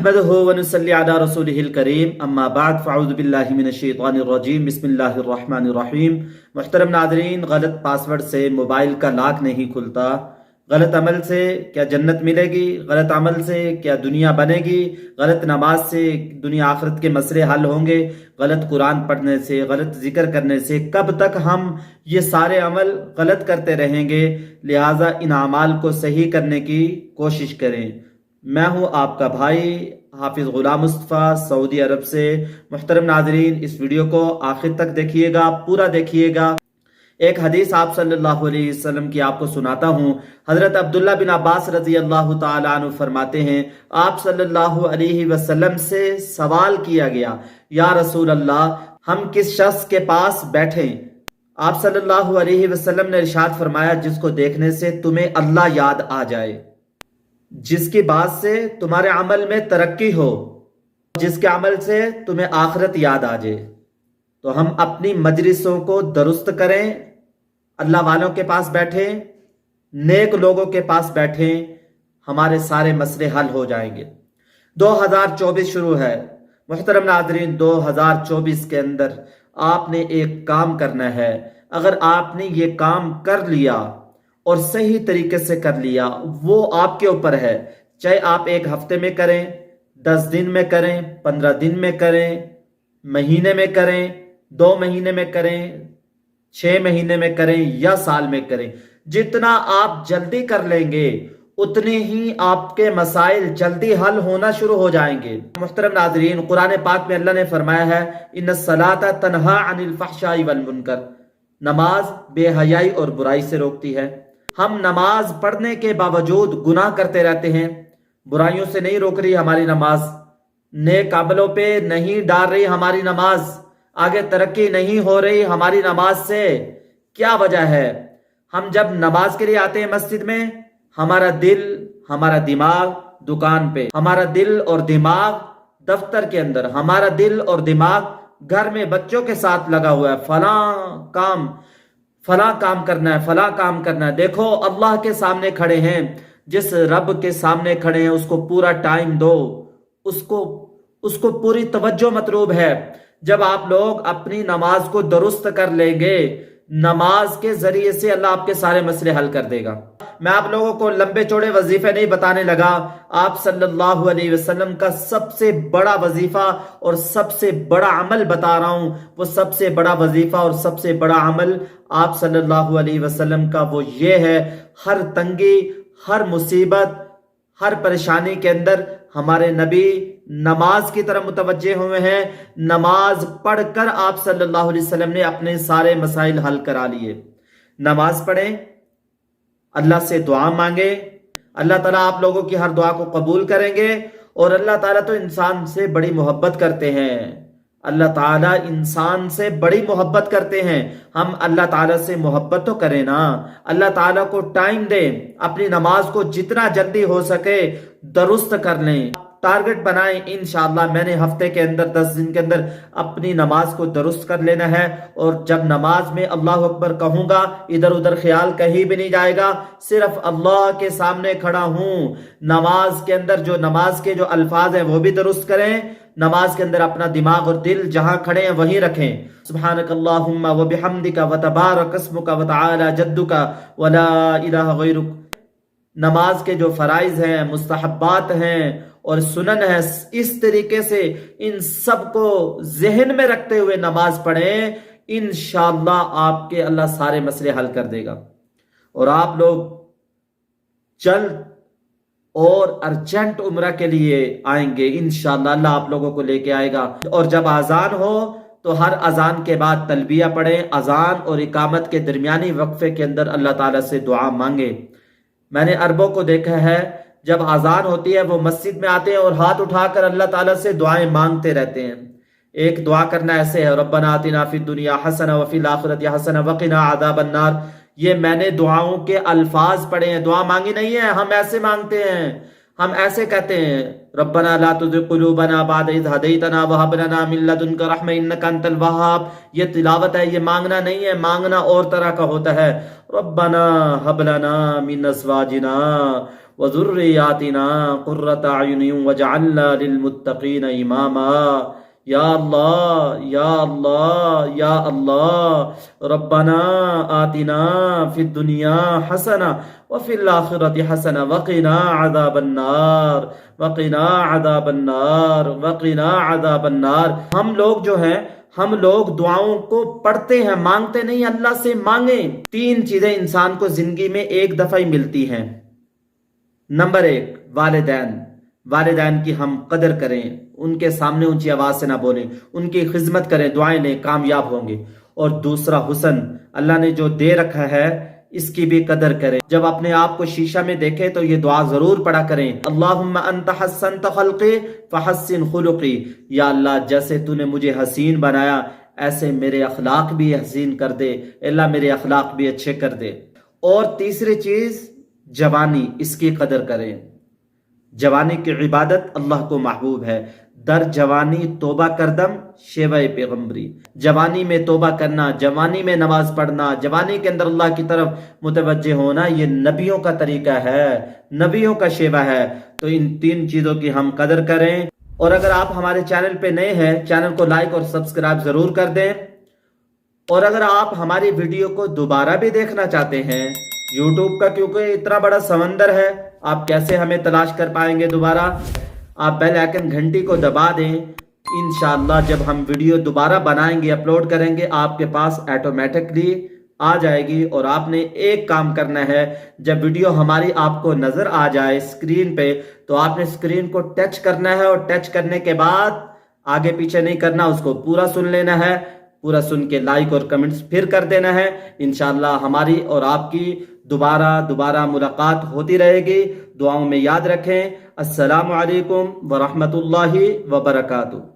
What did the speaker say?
नहमदुहु व नुसल्ली अला रसूलिहिल करीम अम्मा बाद फ़अऊज़ु बिल्लाहि मिनश्शैतानिर रजीम बिस्मिल्लाहिर रहमानिर रहीम। मुहतरम नाज़रीन, गलत पासवर्ड से मोबाइल का लॉक नहीं खुलता। गलत अमल से क्या जन्नत मिलेगी? गलत अमल से क्या दुनिया बनेगी? गलत नमाज से दुनिया आखिरत के मसले हल होंगे? गलत कुरान पढ़ने से, गलत जिक्र करने से कब तक हम ये सारे अमल गलत करते रहेंगे? लिहाजा इन अमाल को सही करने की कोशिश करें। मैं हूँ आपका भाई हाफिज गुलाम मुस्तफ़ा सऊदी अरब से। मुहतरम नाजरीन, इस वीडियो को आखिर तक देखिएगा, पूरा देखिएगा। एक हदीस आप सल्लल्लाहु अलैहि वसल्लम की आपको सुनाता हूँ। हजरत अब्दुल्ला बिन अब्बास रजी अल्लाह ताला अन्हु फरमाते हैं, आप सल्लल्लाहु अलैहि वसल्लम से सवाल किया गया, या रसूल अल्लाह, हम किस शख्स के पास बैठें? आप सल्लल्लाहु अलैहि वसल्लम ने इरशाद फरमाया, जिसको देखने से तुम्हें अल्लाह याद आ जाए, जिसकी बात से तुम्हारे अमल में तरक्की हो, जिसके अमल से तुम्हें आखिरत याद आ जाए। तो हम अपनी मजलिसों को दुरुस्त करें, अल्लाह वालों के पास बैठें, नेक लोगों के पास बैठें, हमारे सारे मसले हल हो जाएंगे। 2024 शुरू है। मुहतरम नाज़रीन, 2024 के अंदर आपने एक काम करना है। अगर आपने ये काम कर लिया और सही तरीके से कर लिया, वो आपके ऊपर है। चाहे आप एक हफ्ते में करें, 10 दिन में करें, 15 दिन में करें, महीने में करें, 2 महीने में करें, 6 महीने में करें या साल में करें, जितना आप जल्दी कर लेंगे उतने ही आपके मसाइल जल्दी हल होना शुरू हो जाएंगे। मुहतरम नाज़रीन, कुरान पाक में अल्लाह ने फरमाया है, इन्नस्सलाता तन्हा अनिल फहशाई वल मुनकर, नमाज बेहयाई और बुराई से रोकती है। हम नमाज पढ़ने के बावजूद गुनाह करते रहते हैं। बुराइयों से नहीं रोक रही हमारी नमाज, नेक अमलों पे नहीं डाल रही हमारी नमाज, आगे तरक्की नहीं हो रही हमारी नमाज से। क्या वजह है? हम जब नमाज के लिए आते हैं मस्जिद में, हमारा दिल, हमारा दिमाग दुकान पे, हमारा दिल और दिमाग दफ्तर के अंदर, हमारा दिल और दिमाग घर में बच्चों के साथ लगा हुआ है। फला काम करना है, फला काम करना है। देखो, अल्लाह के सामने खड़े हैं, जिस रब के सामने खड़े हैं उसको पूरा टाइम दो, उसको पूरी तवज्जो मतलूब है। जब आप लोग अपनी नमाज को दुरुस्त कर लेंगे, नमाज के जरिए से अल्लाह आपके सारे मसले हल कर देगा। मैं आप लोगों को लंबे चौड़े वजीफे नहीं बताने लगा। आप सल्लल्लाहु अलैहि वसल्लम का सबसे बड़ा वजीफा और सबसे बड़ा अमल बता रहा हूं। वो सबसे बड़ा वजीफा और सबसे बड़ा अमल आप सल्लल्लाहु अलैहि वसल्लम का वो ये है, हर तंगी, हर मुसीबत, हर परेशानी के अंदर हमारे नबी नमाज की तरफ मुतवज्जे हुए हैं। नमाज पढ़कर आप सल्लल्लाहु अलैहि वसल्लम ने अपने सारे मसाइल हल करा लिए। नमाज पढ़ें, अल्लाह से दुआ मांगे, अल्लाह ताला आप लोगों की हर दुआ को कबूल करेंगे। और अल्लाह ताला तो इंसान से बड़ी मोहब्बत करते हैं। अल्लाह ताला इंसान से बड़ी मोहब्बत करते हैं। हम अल्लाह ताला से मोहब्बत तो करें ना, अल्लाह ताला को टाइम दें, अपनी नमाज को जितना जल्दी हो सके दुरुस्त कर लें। टारगेट बनाएं, इंशाअल्लाह मैंने हफ्ते के अंदर, 10 दिन के अंदर अपनी नमाज को दुरुस्त कर लेना है। और जब नमाज में अल्लाह अकबर कहूंगा, इधर उधर ख्याल कहीं भी नहीं जाएगा, सिर्फ अल्लाह के सामने खड़ा हूं। नमाज के अंदर जो नमाज के जो अल्फाज हैं वो भी दुरुस्त करें। नमाज के अंदर अपना दिमाग और दिल जहां खड़े हैं वहीं रखें। सुब्हानकल्लाहुम्मा व बिहम्दिका व तबारक अस्मुका व तआला जद्दुका व ला इलाहा गैरुक। नमाज के जो फराइज हैं, मुस्तहब्बात हैं और सुनन है, इस तरीके से इन सब को जहन में रखते हुए नमाज पढ़ें। इंशाअल्लाह आपके अल्लाह सारे मसले हल कर देगा और आप लोग जल्द और अर्जेंट उम्रा के लिए आएंगे। इंशाअल्लाह अल्लाह आप लोगों को लेके आएगा। और जब अजान हो तो हर अजान के बाद तलबिया पढ़ें। अजान और इकामत के दरमियानी वक्फे के अंदर अल्लाह ताला से दुआ मांगे। मैंने अरबों को देखा है, जब अजान होती है वो मस्जिद में आते हैं और हाथ उठाकर अल्लाह ताला से दुआएं मांगते रहते हैं। एक दुआ करना ऐसे है, रब्बना आतिना फिद दुनिया हसना व फिल आखिरति हसना व क़िना अज़ाबन नार। ये मैंने दुआओं के अल्फाज पढ़े हैं, दुआ मांगी नहीं है। हम ऐसे मांगते हैं, हम ऐसे कहते हैं, रब्बना ला तुज़िग़ क़ुलूबना बअद इज़ हदैतना व हब लना मिन लदुनका रहमा इन्नका अंतल वहाब। ये तिलावत है, ये मांगना नहीं है। मांगना और तरह का होता है, रब्बना हब लना मिन अज़वाजिना وذرياتنا قرة أعين واجعلنا للمتقين إماما یا اللہ یا اللہ یا اللہ ربنا آتنا فی الدنیا حسنہ وفی الآخرۃ حسنہ وقنا عذاب النار وقنا عذاب النار وقنا عذاب النار۔ ہم لوگ جو ہیں ہم لوگ دعاؤں کو پڑھتے ہیں، مانگتے نہیں، اللہ سے مانگیں۔ 3 چیزیں انسان کو زندگی میں ایک دفعہ ہی ملتی ہیں۔ نمبر 1 والدین کی ہم قدر کریں، ان کے سامنے اونچی آواز سے نہ بولیں، ان کی خدمت کریں، دعائیں لیں، کامیاب ہوں گے۔ اور دوسرا حسن، اللہ نے جو دے رکھا ہے اس کی بھی قدر کریں۔ جب اپنے آپ کو شیشہ میں دیکھیں تو یہ دعا ضرور پڑھا کریں، اللہم انت حسنت خلقی فحسن خلقی، یا اللہ جیسے تو نے مجھے حسین بنایا ایسے میرے اخلاق بھی حسین کر دے، اللہ میرے اخلاق بھی اچھے کر دے۔ اور تیسری چیز جوانی، اس کی قدر کریں۔ جوانی کی عبادت اللہ کو محبوب ہے۔ در جوانی توبہ کردم شیوہ پیغمبری، جوانی میں توبہ کرنا، جوانی میں نماز پڑھنا، جوانی کے اندر اللہ کی طرف متوجہ ہونا، یہ نبیوں کا طریقہ ہے، نبیوں کا شیوہ ہے۔ تو ان 3 چیزوں کی ہم قدر کریں۔ اور اگر آپ ہمارے چینل پہ نئے ہیں، چینل کو لائک اور سبسکرائب ضرور کر دیں۔ اور اگر آپ ہماری ویڈیو کو دوبارہ بھی دیکھنا چاہتے ہیں، یوٹیوب کا کیونکہ اتنا بڑا سمندر ہے، آپ کیسے ہمیں تلاش کر پائیں گے دوبارہ، آپ بیل آئیکن گھنٹی کو دبا دیں۔ انشاءاللہ جب ہم ویڈیو دوبارہ بنائیں گے، اپلوڈ کریں گے، آپ کے پاس آٹومیٹکلی آ جائے گی۔ اور آپ نے ایک کام کرنا ہے، جب ویڈیو ہماری آپ کو نظر آ جائے اسکرین پہ تو آپ نے اسکرین کو ٹچ کرنا ہے، اور ٹچ کرنے کے بعد آگے پیچھے نہیں کرنا، اس کو پورا سن لینا ہے، پورا سن کے لائک اور کمنٹس پھر کر دینا ہے۔ انشاءاللہ ہماری اور آپ کی دوبارہ ملاقات ہوتی رہے گی۔ دعاؤں میں یاد رکھیں۔ السلام علیکم ورحمۃ اللہ وبرکاتہ۔